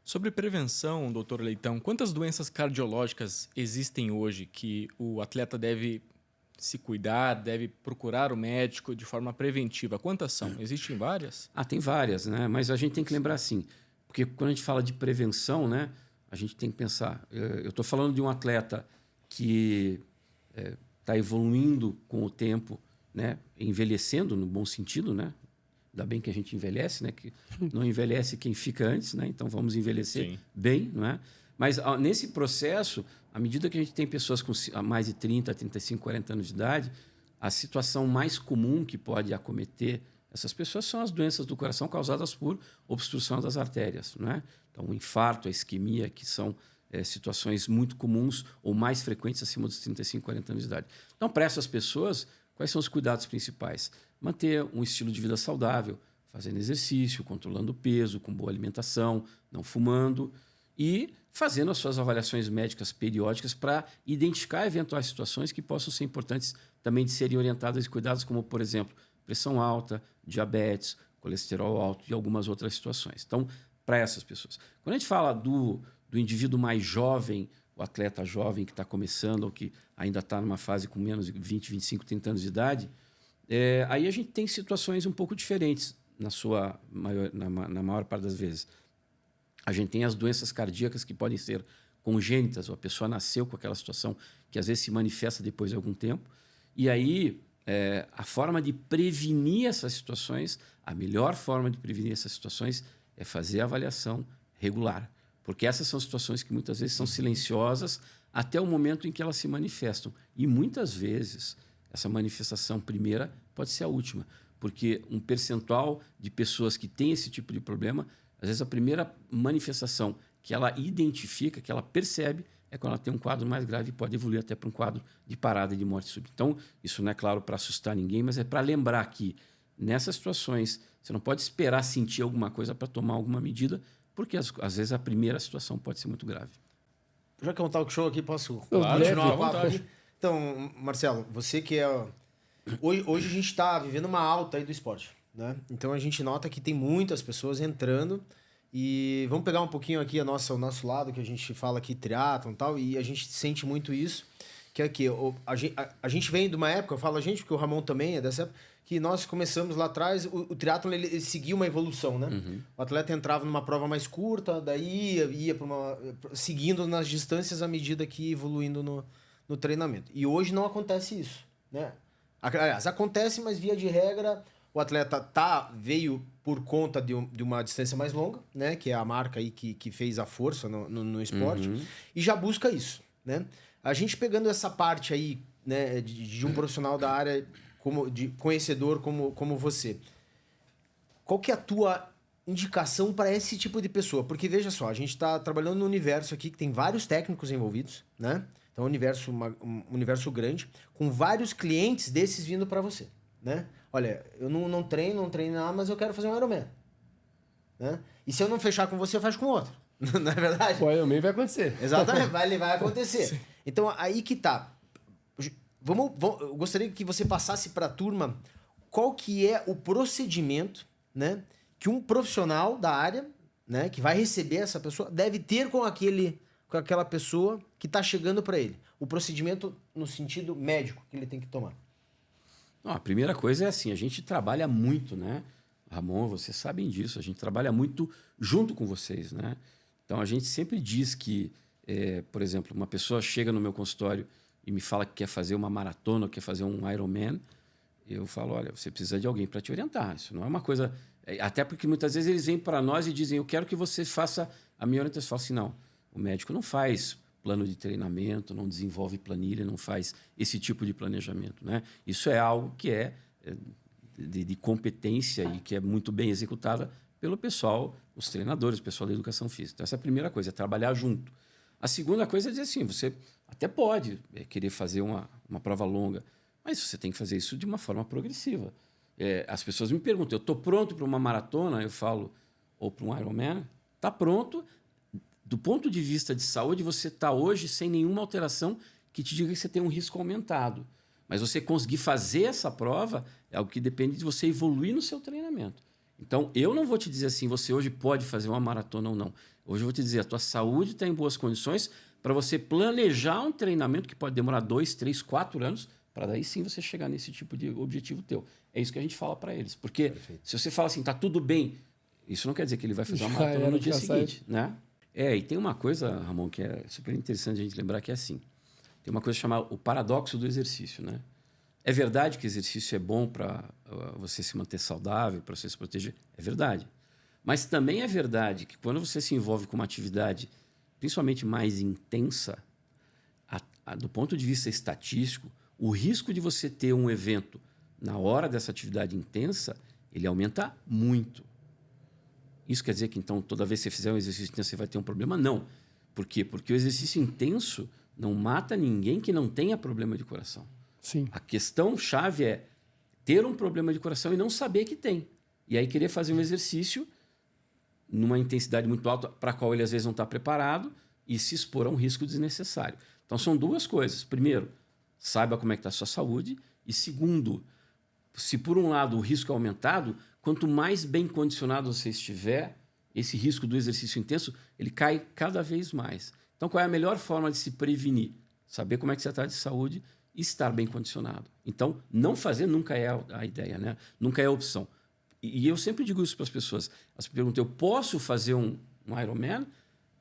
Sobre prevenção, doutor Leitão, quantas doenças cardiológicas existem hoje que o atleta deve se cuidar, deve procurar o médico de forma preventiva? Quantas são? Existem várias? Tem várias, né? Mas a gente tem que lembrar assim, porque quando a gente fala de prevenção, né, a gente tem que pensar. Eu estou falando de um atleta que está evoluindo com o tempo, né, envelhecendo no bom sentido, né? Ainda bem que a gente envelhece, né? Que não envelhece quem fica antes, né? Então vamos envelhecer Sim. bem, não é? Mas nesse processo, à medida que a gente tem pessoas com mais de 30, 35, 40 anos de idade, a situação mais comum que pode acometer essas pessoas são as doenças do coração causadas por obstrução das artérias, não é? Então, o infarto, a isquemia, que são situações muito comuns ou mais frequentes acima dos 35, 40 anos de idade. Então, para essas pessoas, quais são os cuidados principais? Manter um estilo de vida saudável, fazendo exercício, controlando o peso, com boa alimentação, não fumando e fazendo as suas avaliações médicas periódicas para identificar eventuais situações que possam ser importantes também de serem orientadas e cuidadas, como, por exemplo, pressão alta, diabetes, colesterol alto e algumas outras situações. Então, para essas pessoas. Quando a gente fala do indivíduo mais jovem, o atleta jovem que está começando ou que ainda está numa fase com menos de 20, 25, 30 anos de idade, aí a gente tem situações um pouco diferentes na maior parte das vezes. A gente tem as doenças cardíacas que podem ser congênitas, ou a pessoa nasceu com aquela situação que às vezes se manifesta depois de algum tempo. E aí, a forma de prevenir essas situações, a melhor forma de prevenir essas situações é fazer a avaliação regular. Porque essas são situações que muitas vezes são silenciosas até o momento em que elas se manifestam. E muitas vezes essa manifestação primeira pode ser a última. Porque um percentual de pessoas que têm esse tipo de problema, às vezes a primeira manifestação que ela identifica, que ela percebe, é quando ela tem um quadro mais grave e pode evoluir até para um quadro de parada e de morte súbita. Então, isso não é claro para assustar ninguém, mas é para lembrar que nessas situações você não pode esperar sentir alguma coisa para tomar alguma medida, porque às vezes a primeira situação pode ser muito grave. Já que é um talk show aqui, posso Claro, continuar fica à o papo vontade. aqui? Então, Marcelo, você que é... Hoje a gente está vivendo uma alta aí do esporte, né? Então a gente nota que tem muitas pessoas entrando e vamos pegar um pouquinho aqui o nosso lado, que a gente fala aqui triatlon e tal, e a gente sente muito isso, que é que a gente vem de uma época, eu falo a gente, porque o Ramon também é dessa época, que nós começamos lá atrás, o triatlon ele seguia uma evolução, né? Uhum. O atleta entrava numa prova mais curta, daí ia para seguindo nas distâncias à medida que ia evoluindo no treinamento. E hoje não acontece isso, né? Aliás, acontece, mas via de regra o atleta veio por conta de uma distância mais longa, né? Que é a marca aí que fez a força no esporte, e já busca isso, né? A gente pegando essa parte aí, né, de um profissional da área, de conhecedor como você, qual que é a tua indicação para esse tipo de pessoa? Porque veja só, a gente está trabalhando num universo aqui que tem vários técnicos envolvidos, né? Então é um universo grande, com vários clientes desses vindo para você, né? Olha, eu não treino nada, mas eu quero fazer um Ironman, né? E se eu não fechar com você, eu fecho com outro. Não é verdade? O Ironman vai acontecer. Exatamente, vai acontecer. Então, aí que tá. Eu gostaria que você passasse para a turma qual que é o procedimento, né, que um profissional da área, né, que vai receber essa pessoa, deve ter com aquela pessoa que está chegando para ele. O procedimento no sentido médico que ele tem que tomar. A primeira coisa é assim, a gente trabalha muito, né? Ramon, vocês sabem disso, a gente trabalha muito junto com vocês, né? Então, a gente sempre diz que, por exemplo, uma pessoa chega no meu consultório e me fala que quer fazer uma maratona ou quer fazer um Ironman, eu falo, olha, você precisa de alguém para te orientar. Isso não é uma coisa... Até porque muitas vezes eles vêm para nós e dizem, eu quero que você faça a minha orientação. Eu falo assim, não, o médico não faz plano de treinamento, não desenvolve planilha, não faz esse tipo de planejamento, né? Isso é algo que é de competência e que é muito bem executada pelo pessoal, os treinadores, o pessoal da educação física. Então, essa é a primeira coisa, é trabalhar junto. A segunda coisa é dizer assim, você até pode querer fazer uma prova longa, mas você tem que fazer isso de uma forma progressiva. As pessoas me perguntam, eu estou pronto para uma maratona? Eu falo, ou para um Ironman? Está pronto. Do ponto de vista de saúde, você está hoje sem nenhuma alteração que te diga que você tem um risco aumentado. Mas você conseguir fazer essa prova é algo que depende de você evoluir no seu treinamento. Então, eu não vou te dizer assim, você hoje pode fazer uma maratona ou não. Hoje eu vou te dizer, a tua saúde está em boas condições para você planejar um treinamento que pode demorar 2, 3, 4 anos, para daí sim você chegar nesse tipo de objetivo teu. É isso que a gente fala para eles. Porque se você fala assim, tá tudo bem, isso não quer dizer que ele vai fazer uma maratona no dia seguinte, né? E tem uma coisa, Ramon, que é super interessante a gente lembrar, que é assim. Tem uma coisa chamada o paradoxo do exercício, né? É verdade que exercício é bom para você se manter saudável, para você se proteger? É verdade. Mas também é verdade que quando você se envolve com uma atividade, principalmente mais intensa, do ponto de vista estatístico, o risco de você ter um evento na hora dessa atividade intensa, ele aumenta muito. Isso quer dizer que, então, toda vez que você fizer um exercício intenso, você vai ter um problema? Não. Por quê? Porque o exercício intenso não mata ninguém que não tenha problema de coração. Sim. A questão chave é ter um problema de coração e não saber que tem. E aí querer fazer um exercício numa intensidade muito alta para a qual ele às vezes não está preparado e se expor a um risco desnecessário. Então são duas coisas. Primeiro, saiba como é que está a sua saúde. E segundo, se por um lado o risco é aumentado, quanto mais bem condicionado você estiver, esse risco do exercício intenso, ele cai cada vez mais. Então qual é a melhor forma de se prevenir? Saber como é que você está de saúde e estar bem condicionado. Então, não fazer nunca é a ideia, né? Nunca é a opção. E eu sempre digo isso para as pessoas. Elas perguntam, eu posso fazer um Ironman?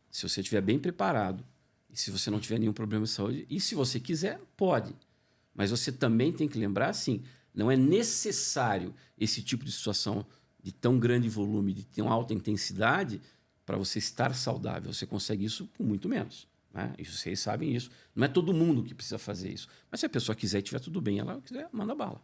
Se você estiver bem preparado e se você não tiver nenhum problema de saúde. E se você quiser, pode. Mas você também tem que lembrar, assim, não é necessário esse tipo de situação de tão grande volume, de tão alta intensidade, para você estar saudável. Você consegue isso com muito menos. Né? E vocês sabem isso. Não é todo mundo que precisa fazer isso. Mas se a pessoa quiser e estiver tudo bem, ela quiser, manda bala.